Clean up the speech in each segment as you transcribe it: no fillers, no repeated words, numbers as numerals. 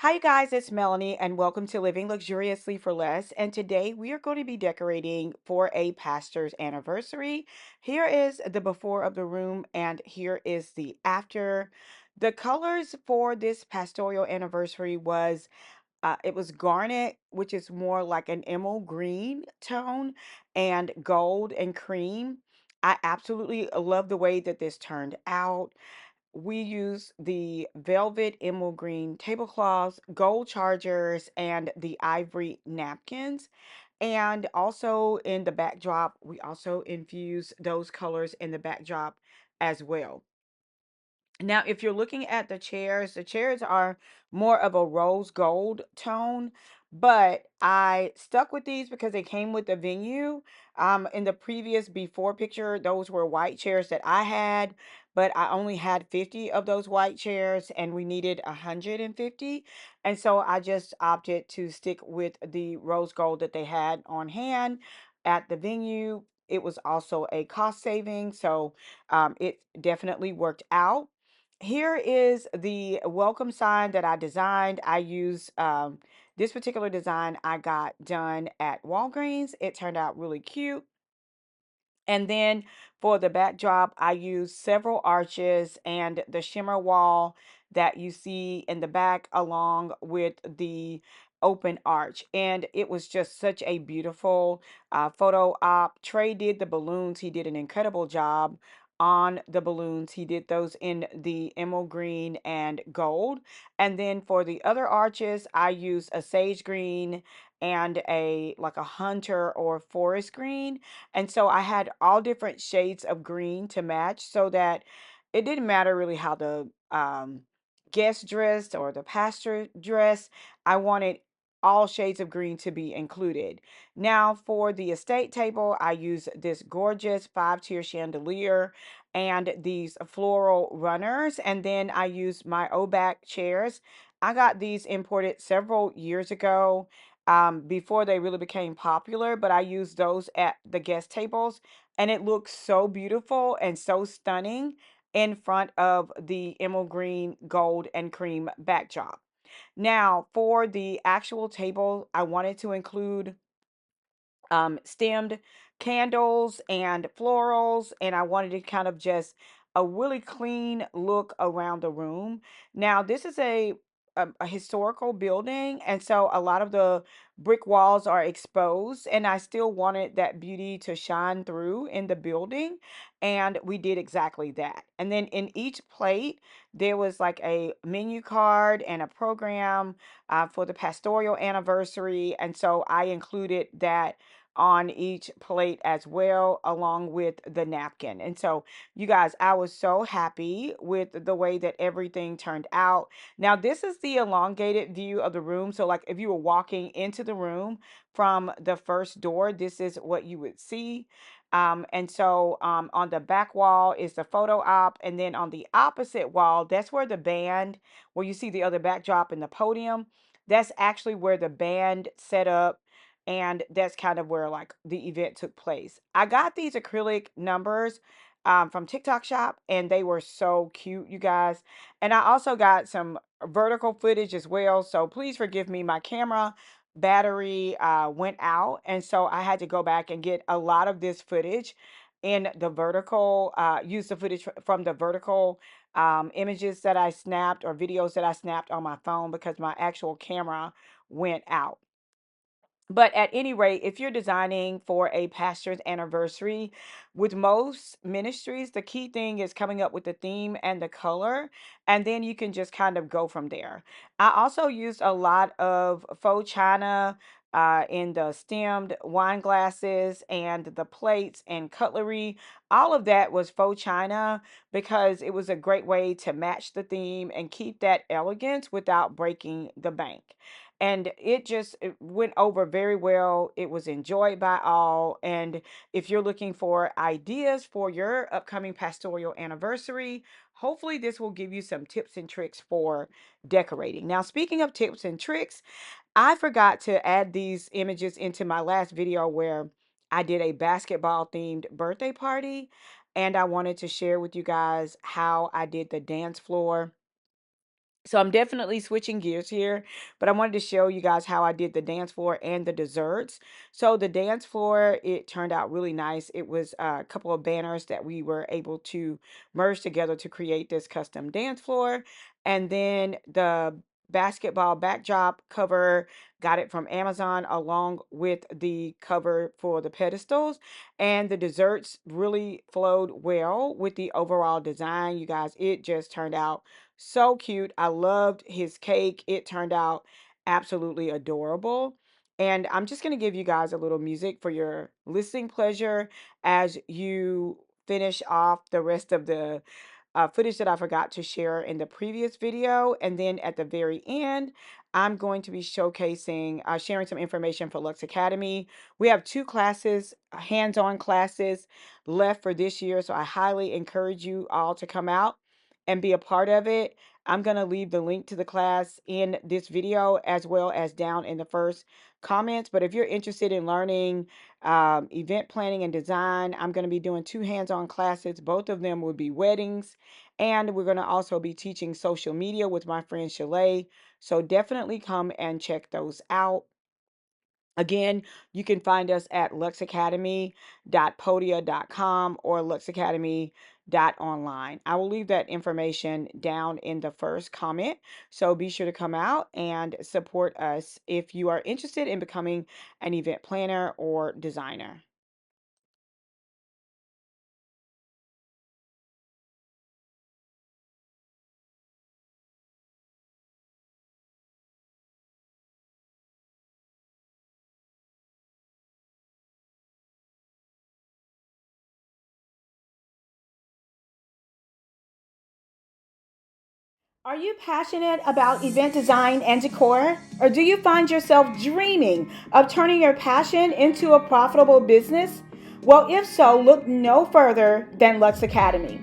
Hi, you guys, it's Melanie, and welcome to Living Luxuriously for Less. And today we are going to be decorating for a pastor's anniversary. Here is the before of the room, and here is the after. The colors for this pastoral anniversary was it was garnet, which is more like an emerald green tone, and gold and cream. I absolutely love the way that this turned out. We use the velvet emerald green tablecloths, gold chargers, and the ivory napkins. And also in the backdrop, we also infuse those colors in the backdrop as well. Now, if you're looking at the chairs are more of a rose gold tone, but I stuck with these because they came with the venue. In the previous before picture, those were white chairs that I had, but I only had 50 of those white chairs and we needed 150. And so I just opted to stick with the rose gold that they had on hand at the venue. It was also a cost saving, so it definitely worked out. Here is the welcome sign that I designed. I use this particular design I got done at Walgreens. It turned out really cute. And then for the backdrop, I used several arches and the shimmer wall that you see in the back along with the open arch. And it was just such a beautiful photo op. Trey did the balloons. He did an incredible job on the balloons. He did those in the emerald green and gold. And then for the other arches, I used a sage green and a like a hunter or forest green, and so I had all different shades of green to match so that it didn't matter really how the guest dressed or the pastor dressed. I wanted all shades of green to be included. Now, for the estate table, I use this gorgeous 5-tier chandelier and these floral runners. And then I use my O-back chairs. I got these imported several years ago, before they really became popular, but I used those at the guest tables, and it looks so beautiful and so stunning in front of the emerald green, gold, and cream backdrop. Now, for the actual table, I wanted to include stemmed candles and florals, and I wanted to kind of just a really clean look around the room. Now, this is a historical building, and so a lot of the brick walls are exposed, and I still wanted that beauty to shine through in the building, and we did exactly that. And then in each plate, there was like a menu card and a program for the pastoral anniversary, and so I included that on each plate as well, along with the napkin. And so, you guys, I was so happy with the way that everything turned out. Now, this is the elongated view of the room. So, like if you were walking into the room from the first door, this is what you would see. And so on the back wall is the photo op, and then on the opposite wall, that's where the band, where you see the other backdrop and the podium, that's actually where the band set up, and that's kind of where like the event took place. I got these acrylic numbers from TikTok Shop, and they were so cute, you guys. And I also got some vertical footage as well, so please forgive me. My camera battery went out, and so I had to go back and get a lot of this footage in the vertical, use the footage from the vertical images that I snapped or videos that I snapped on my phone because my actual camera went out. But at any rate, if you're designing for a pastor's anniversary, with most ministries, the key thing is coming up with the theme and the color, and then you can just kind of go from there. I also used a lot of faux china in the stemmed wine glasses and the plates and cutlery. All of that was faux china because it was a great way to match the theme and keep that elegance without breaking the bank, and it went over very well. It was enjoyed by all. And if you're looking for ideas for your upcoming pastoral anniversary, hopefully this will give you some tips and tricks for decorating. Now, speaking of tips and tricks, I forgot to add these images into my last video where I did a basketball themed birthday party, and I wanted to share with you guys how I did the dance floor So I'm definitely switching gears here, but I wanted to show you guys how I did the dance floor and the desserts. So the dance floor, it turned out really nice. It was a couple of banners that we were able to merge together to create this custom dance floor. And then the basketball backdrop cover, got it from Amazon along with the cover for the pedestals. And the desserts really flowed well with the overall design. You guys, it just turned out so cute. I loved his cake. It turned out absolutely adorable. And I'm just going to give you guys a little music for your listening pleasure as you finish off the rest of the footage that I forgot to share in the previous video. And then at the very end, I'm going to be showcasing, sharing some information for Lux Academy. We have two classes, hands-on classes left for this year. So I highly encourage you all to come out and be a part of it. I'm going to leave the link to the class in this video as well as down in the first comments. But if you're interested in learning event planning and design, I'm going to be doing two hands-on classes. Both of them will be weddings. And we're going to also be teaching social media with my friend Shalay. So definitely come and check those out. Again, you can find us at luxacademy.podia.com or luxacademy.online. I will leave that information down in the first comment. So be sure to come out and support us if you are interested in becoming an event planner or designer. Are you passionate about event design and decor? Or do you find yourself dreaming of turning your passion into a profitable business? Well, if so, look no further than Lux Academy.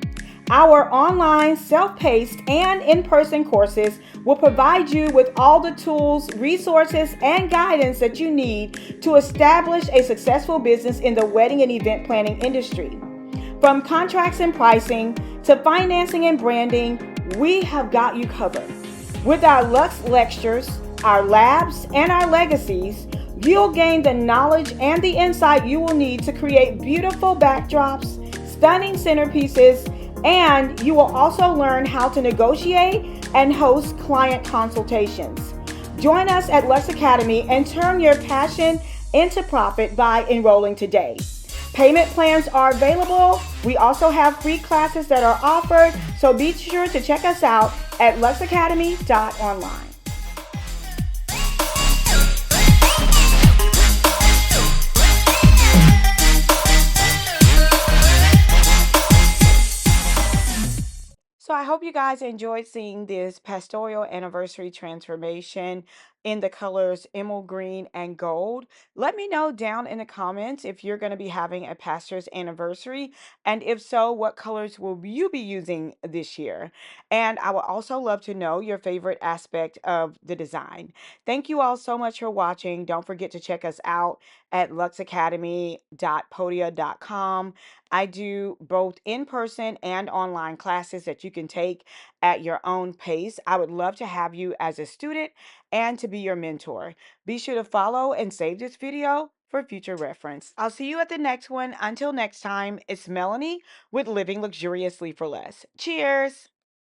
Our online, self paced, and in person courses will provide you with all the tools, resources, and guidance that you need to establish a successful business in the wedding and event planning industry. From contracts and pricing to financing and branding, we have got you covered. With our Lux lectures, our labs, and our legacies, you'll gain the knowledge and the insight you will need to create beautiful backdrops, stunning centerpieces, and you will also learn how to negotiate and host client consultations. Join us at Lux Academy and turn your passion into profit by enrolling today. Payment plans are available. We also have free classes that are offered, so be sure to check us out at luxacademy.online. So I hope you guys enjoyed seeing this pastoral anniversary transformation in the colors emerald green and gold. Let me know down in the comments if you're going to be having a pastor's anniversary, and if so, what colors will you be using this year? And I would also love to know your favorite aspect of the design. Thank you all so much for watching. Don't forget to check us out at luxacademy.podia.com. I do both in-person and online classes that you can take at your own pace. I would love to have you as a student and to be your mentor. Be sure to follow and save this video for future reference. I'll see you at the next one. Until next time, it's Melanie with Living Luxuriously for Less. Cheers!